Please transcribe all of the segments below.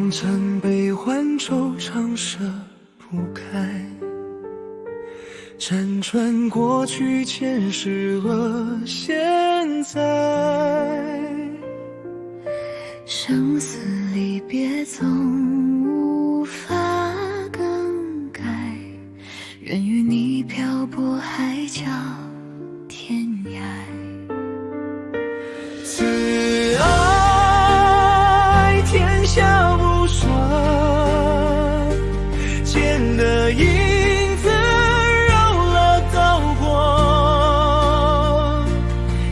红尘悲欢惆怅舍不开，辗转过去，前世和现在。生死离别总无法更改，愿与你漂泊海角天涯。此爱天下无双，见的影子绕了刀光，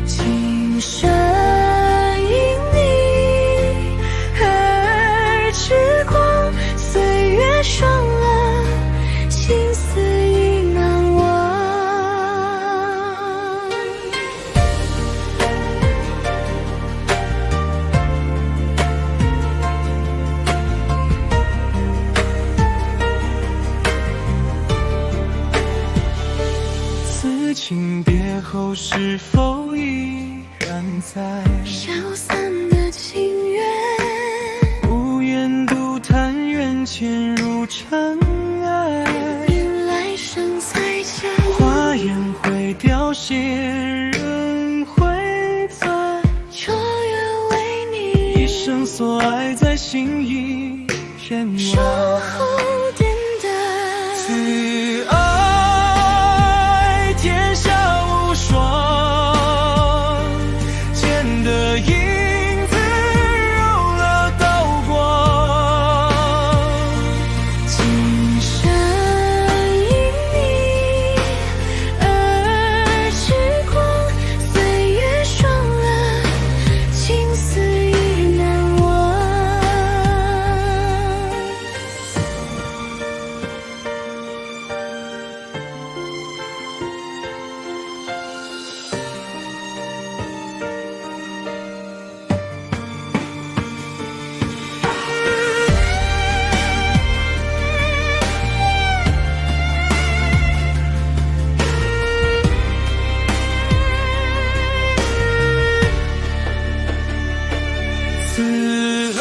今生因你而痴狂，岁月霜了，情丝已难忘。此情别后是否依然在？消散的情缘，无言独叹，缘浅如尘埃。愿来生再见。花颜会凋谢，人会残。这愿为一你生所爱在心一片守外。候点的。此爱天下无双，见的影子揉了刀光。今生因你而痴狂，岁月霜了，情丝已难忘。此爱